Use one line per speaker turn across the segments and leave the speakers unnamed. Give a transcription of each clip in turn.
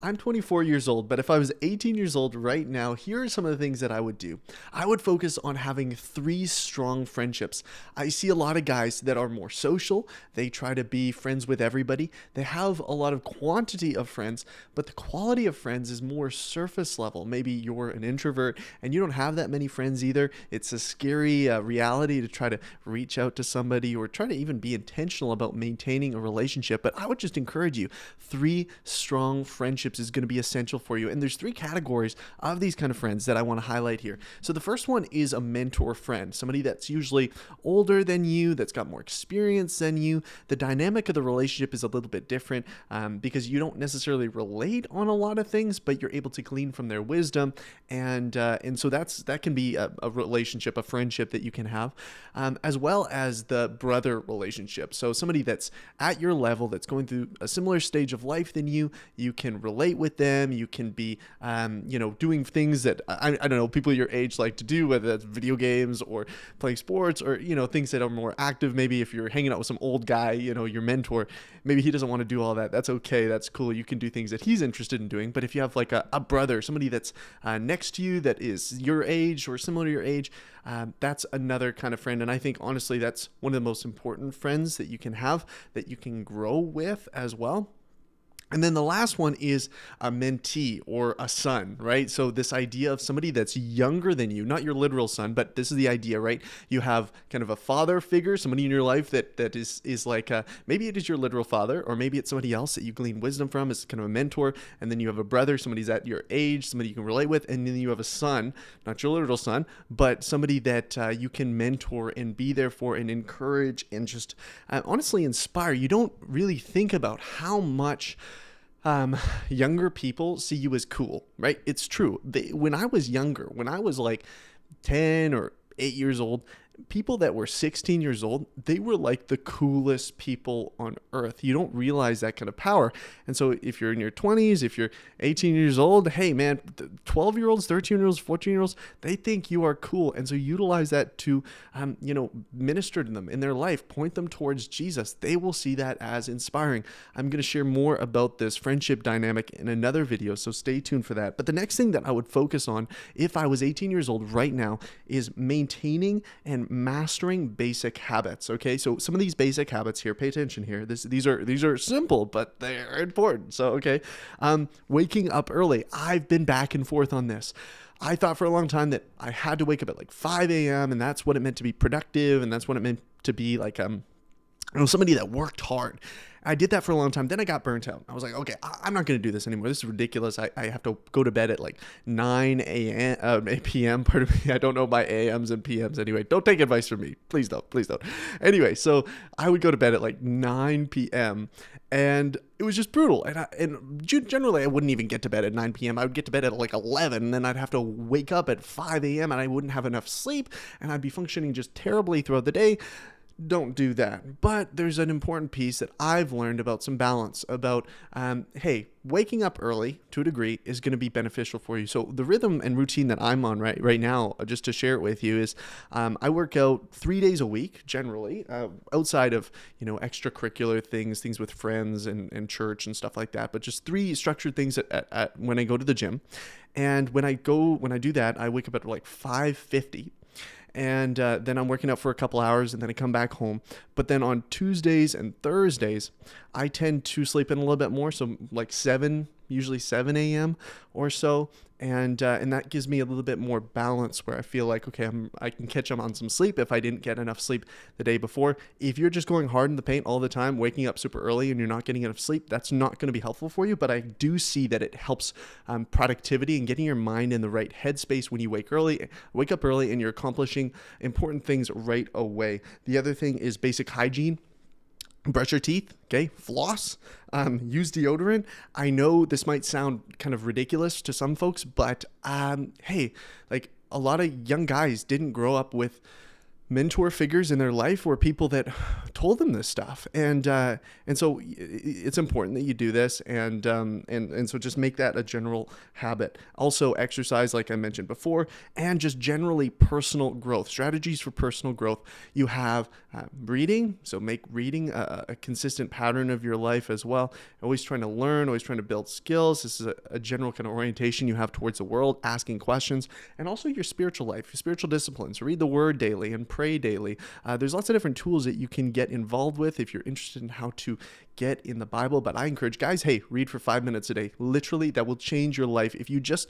I'm 24 years old, but if I was 18 years old right now, here are some of the things that I would do. I would focus on having 3 strong friendships. I see a lot of guys that are more social. They try to be friends with everybody. They have a lot of quantity of friends, but the quality of friends is more surface level. Maybe you're an introvert and you don't have that many friends either. It's a scary reality to try to reach out to somebody or try to even be intentional about maintaining a relationship. But I would just encourage you, 3 strong friendships is going to be essential for you. And there's 3 categories of these kind of friends that I want to highlight here. So the first one is a mentor friend, somebody that's usually older than you, that's got more experience than you. The dynamic of the relationship is a little bit different because you don't necessarily relate on a lot of things, but you're able to glean from their wisdom. And so that can be a relationship, a friendship that you can have, as well as the brother relationship. So somebody that's at your level, that's going through a similar stage of life than you can relate with them. You can be, doing things that I don't know, people your age like to do, whether that's video games or playing sports or, things that are more active. Maybe if you're hanging out with some old guy, your mentor, maybe he doesn't want to do all that. That's okay. That's cool. You can do things that he's interested in doing. But if you have like a brother, somebody that's next to you that is your age or similar to your age, that's another kind of friend. And I think honestly, that's one of the most important friends that you can have, that you can grow with as well. And then the last one is a mentee or a son, right? So this idea of somebody that's younger than you, not your literal son, but this is the idea, right? You have kind of a father figure, somebody in your life that is like, maybe it is your literal father, or maybe it's somebody else that you glean wisdom from as kind of a mentor. And then you have a brother, somebody's at your age, somebody you can relate with. And then you have a son, not your literal son, but somebody that you can mentor and be there for and encourage and just honestly inspire. You don't really think about how much younger people see you as cool, right? It's true. When I was younger, when I was like 10 or 8 years old, people that were 16 years old, they were like the coolest people on earth. You don't realize that kind of power. And so if you're in your 20s, if you're 18 years old, hey man, 12-year-olds, 13-year-olds, 14-year-olds, they think you are cool. And so utilize that to, minister to them in their life, point them towards Jesus. They will see that as inspiring. I'm going to share more about this friendship dynamic in another video, so stay tuned for that. But the next thing that I would focus on if I was 18 years old right now is maintaining and mastering basic habits. Okay, so some of these basic habits here, pay attention here. These are simple, but they're important. So okay, waking up early. I've been back and forth on this. I thought for a long time that I had to wake up at like 5 a.m. and that's what it meant to be productive, and that's what it meant to be like somebody that worked hard. I did that for a long time. Then I got burnt out. I was like, okay, I'm not going to do this anymore. This is ridiculous. I have to go to bed at like 9 p.m. Pardon me. I don't know my AMs and PMs anyway. Don't take advice from me. Please don't. Please don't. Anyway, so I would go to bed at like 9 p.m. and it was just brutal. And generally, I wouldn't even get to bed at 9 p.m. I would get to bed at like 11, and then I'd have to wake up at 5 a.m. and I wouldn't have enough sleep, and I'd be functioning just terribly throughout the day. Don't do that. But there's an important piece that I've learned about some balance about, hey, waking up early to a degree is going to be beneficial for you. So the rhythm and routine that I'm on right now, just to share it with you, is I work out 3 days a week generally, outside of, extracurricular things with friends and church and stuff like that, but just 3 structured things at when I go to the gym. And when I do that, I wake up at like 5:50. And then I'm working out for a couple hours, and then I come back home. But then on Tuesdays and Thursdays, I tend to sleep in a little bit more, so like usually 7 a.m. or so. And that gives me a little bit more balance where I feel like, okay, I can catch up on some sleep if I didn't get enough sleep the day before. If you're just going hard in the paint all the time, waking up super early and you're not getting enough sleep, that's not going to be helpful for you. But I do see that it helps productivity and getting your mind in the right headspace when you wake up early and you're accomplishing important things right away. The other thing is basic hygiene. Brush your teeth, okay? Floss, use deodorant. I know this might sound kind of ridiculous to some folks, but hey, like a lot of young guys didn't grow up with mentor figures in their life were people that told them this stuff, and so it's important that you do this, and so just make that a general habit. Also, exercise, like I mentioned before, and just generally personal growth strategies for personal growth. You have reading, so make reading a consistent pattern of your life as well. Always trying to learn, always trying to build skills. This is a general kind of orientation you have towards the world, asking questions, and also your spiritual life, your spiritual disciplines. Read the Word daily and pray daily. There's lots of different tools that you can get involved with if you're interested in how to get in the Bible. But I encourage guys, hey, read for 5 minutes a day. Literally, that will change your life. If you just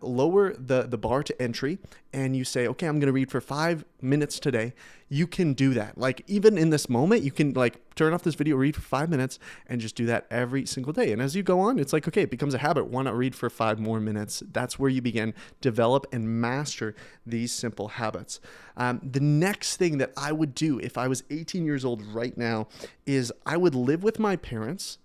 lower the bar to entry and you say, okay, I'm going to read for 5 minutes today, you can do that. Like, even in this moment, you can like turn off this video, read for 5 minutes, and just do that every single day. And as you go on, it's like, okay, it becomes a habit. Why not read for 5 more minutes? That's where you begin, develop and master these simple habits. The next thing that I would do if I was 18 years old right now is I would live with my parents,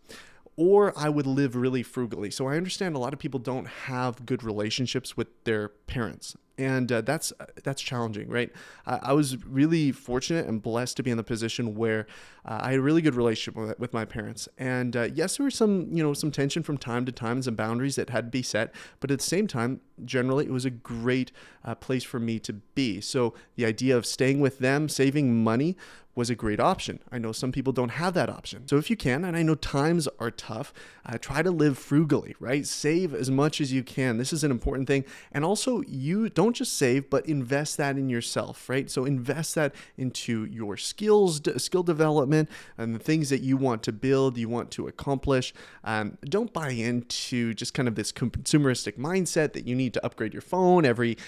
or I would live really frugally. So I understand a lot of people don't have good relationships with their parents. And that's challenging, right? I was really fortunate and blessed to be in the position where I had a really good relationship with my parents. And yes, there was some tension from time to time, and some boundaries that had to be set. But at the same time, generally, it was a great place for me to be. So the idea of staying with them, saving money, was a great option. I know some people don't have that option. So if you can, and I know times are tough, try to live frugally, right? Save as much as you can. This is an important thing. And also, you don't just save, but invest that in yourself, right? So invest that into your skills, skill development, and the things that you want to build, you want to accomplish. Don't buy into just kind of this consumeristic mindset that you need to upgrade your phone every,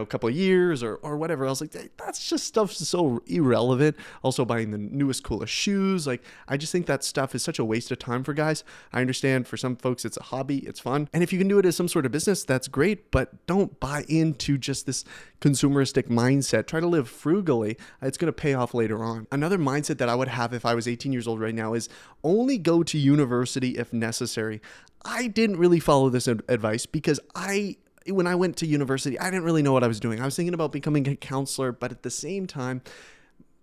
couple of years or whatever else. Like, that's just stuff so irrelevant. Also, buying the newest, coolest shoes. Like, I just think that stuff is such a waste of time for guys. I understand for some folks it's a hobby, it's fun. And if you can do it as some sort of business, that's great, but don't buy into just this consumeristic mindset. Try to live frugally. It's going to pay off later on. Another mindset that I would have if I was 18 years old right now is only go to university if necessary. I didn't really follow this advice because when I went to university, I didn't really know what I was doing. I was thinking about becoming a counselor, but at the same time,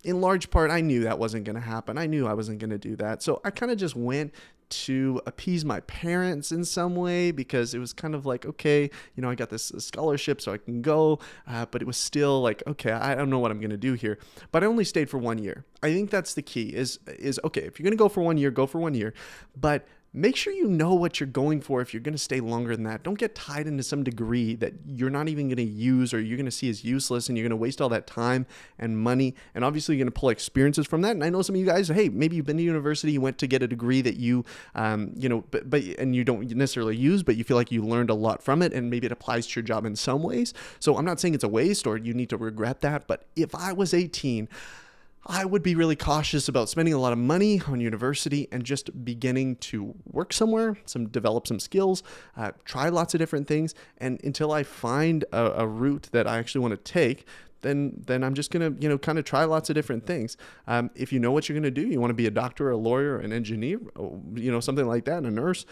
in large part, I knew that wasn't going to happen. I knew I wasn't going to do that. So I kind of just went to appease my parents in some way, because it was kind of like, okay, I got this scholarship so I can go, but it was still like, okay, I don't know what I'm going to do here. But I only stayed for 1 year. I think that's the key is okay, if you're going to go for 1 year, go for 1 year, but make sure you know what you're going for if you're going to stay longer than that. Don't get tied into some degree that you're not even going to use, or you're going to see as useless, and you're going to waste all that time and money. And obviously you're going to pull experiences from that. And I know some of you guys, hey, maybe you've been to university, you went to get a degree that you, and you don't necessarily use, but you feel like you learned a lot from it, and maybe it applies to your job in some ways. So I'm not saying it's a waste or you need to regret that. But if I was 18, I would be really cautious about spending a lot of money on university and just beginning to work somewhere, develop some skills, try lots of different things. And until I find a route that I actually want to take, then I'm just going to, kind of try lots of different things. If you know what you're going to do, you want to be a doctor, a lawyer, an engineer, something like that, and a nurse,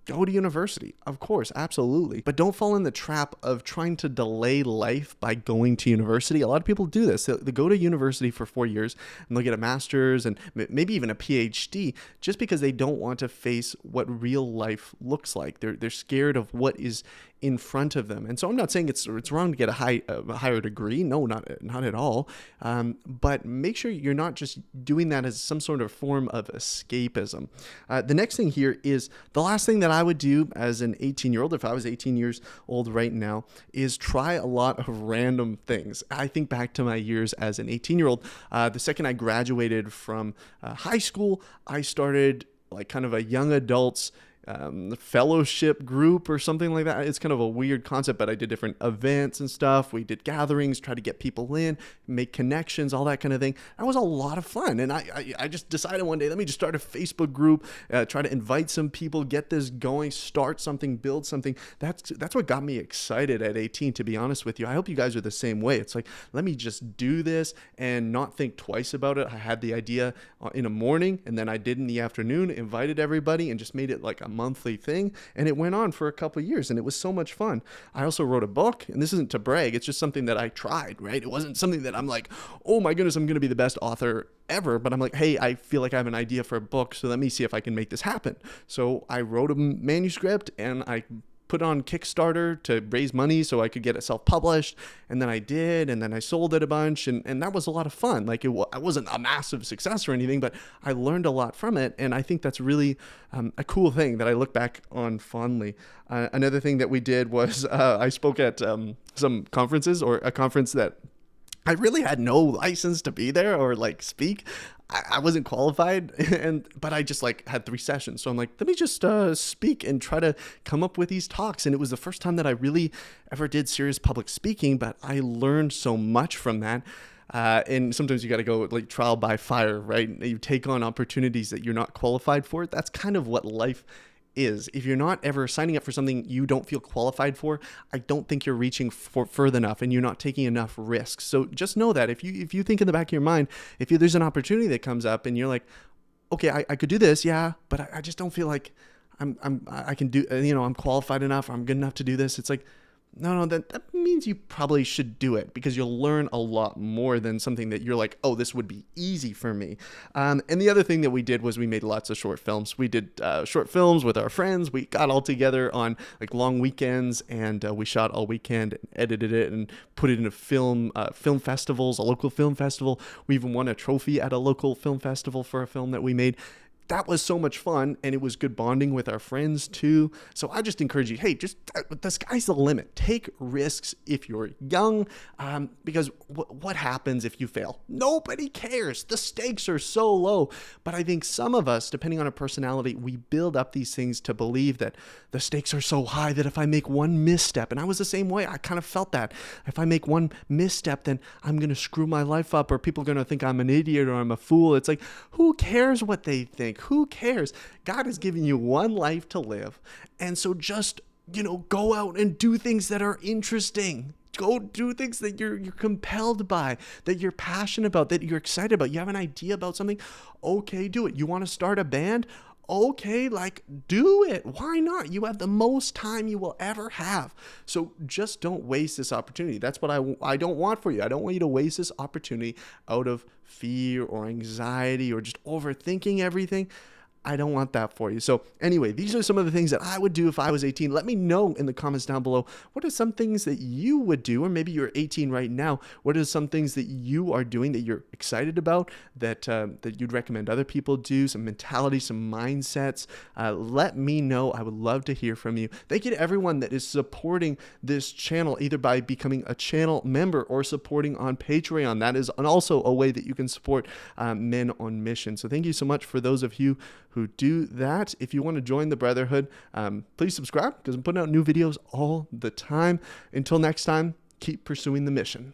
go to university, of course, absolutely. But don't fall in the trap of trying to delay life by going to university. A lot of people do this. They go to university for 4 years and they'll get a master's and maybe even a PhD just because they don't want to face what real life looks like. They're scared of what is in front of them. And so I'm not saying it's wrong to get a higher degree. No, not at all. But make sure you're not just doing that as some sort of form of escapism. The next thing here is the last thing that I would do as an 18-year-old, if I was 18 years old right now, is try a lot of random things. I think back to my years as an 18-year-old. The second I graduated from high school, I started like kind of a young adults fellowship group or something like that. It's kind of a weird concept, but I did different events and stuff. We did gatherings, try to get people in, make connections, all that kind of thing. That was a lot of fun. And I just decided one day, let me just start a Facebook group, try to invite some people, get this going, start something, build something. That's what got me excited at 18, to be honest with you. I hope you guys are the same way. It's like, let me just do this and not think twice about it. I had the idea in the morning, and then I did in the afternoon, invited everybody, and just made it like a monthly thing, and it went on for a couple of years, and it was so much fun. I also wrote a book, and this isn't to brag, it's just something that I tried, right? It wasn't something that I'm like, oh my goodness, I'm going to be the best author ever, but I'm like, hey, I feel like I have an idea for a book, so let me see if I can make this happen. So I wrote a manuscript, and I put on Kickstarter to raise money so I could get it self-published, and then I did, and then I sold it a bunch, and that was a lot of fun. Like, it wasn't a massive success or anything, but I learned a lot from it, and I think that's really a cool thing that I look back on fondly. Another thing that we did was I spoke at some conferences, or a conference that I really had no license to be there or like speak. I wasn't qualified, but I just like had 3 sessions. So I'm like, let me just speak and try to come up with these talks. And it was the first time that I really ever did serious public speaking, but I learned so much from that. And sometimes you got to go like trial by fire, right? You take on opportunities that you're not qualified for. That's kind of what life is. If you're not ever signing up for something you don't feel qualified for, I don't think you're reaching for further enough, and you're not taking enough risks. So just know that if you think in the back of your mind, there's an opportunity that comes up and you're like, okay, I could do this, yeah, but I just don't feel like I can do, I'm qualified enough, or I'm good enough to do this. It's like, no, that means you probably should do it, because you'll learn a lot more than something that you're like, oh, this would be easy for me. And the other thing that we did was we made lots of short films. We did short films with our friends. We got all together on like long weekends, and we shot all weekend and edited it and put it into film festivals, a local film festival. We even won a trophy at a local film festival for a film that we made. That was so much fun, and it was good bonding with our friends too. So I just encourage you, hey, just the sky's the limit. Take risks if you're young, because what happens if you fail? Nobody cares. The stakes are so low. But I think some of us, depending on our personality, we build up these things to believe that the stakes are so high that if I make one misstep, and I was the same way, I kind of felt that. If I make one misstep, then I'm going to screw my life up, or people are going to think I'm an idiot or I'm a fool. It's like, who cares what they think? Who cares? God has given you one life to live. And so just, go out and do things that are interesting. Go do things that you're compelled by, that you're passionate about, that you're excited about. You have an idea about something? Okay, do it. You want to start a band? Okay, do it. Why not? You have the most time you will ever have. So just don't waste this opportunity. That's what I don't want for you. I don't want you to waste this opportunity out of fear or anxiety or just overthinking everything. I don't want that for you. So anyway, these are some of the things that I would do if I was 18. Let me know in the comments down below. What are some things that you would do? Or maybe you're 18 right now. What are some things that you are doing that you're excited about, that you'd recommend other people do? Some mentality, some mindsets. Let me know. I would love to hear from you. Thank you to everyone that is supporting this channel, either by becoming a channel member or supporting on Patreon. That is also a way that you can support Men on Mission. So thank you so much for those of you who do that. If you want to join the Brotherhood, please subscribe, because I'm putting out new videos all the time. Until next time, keep pursuing the mission.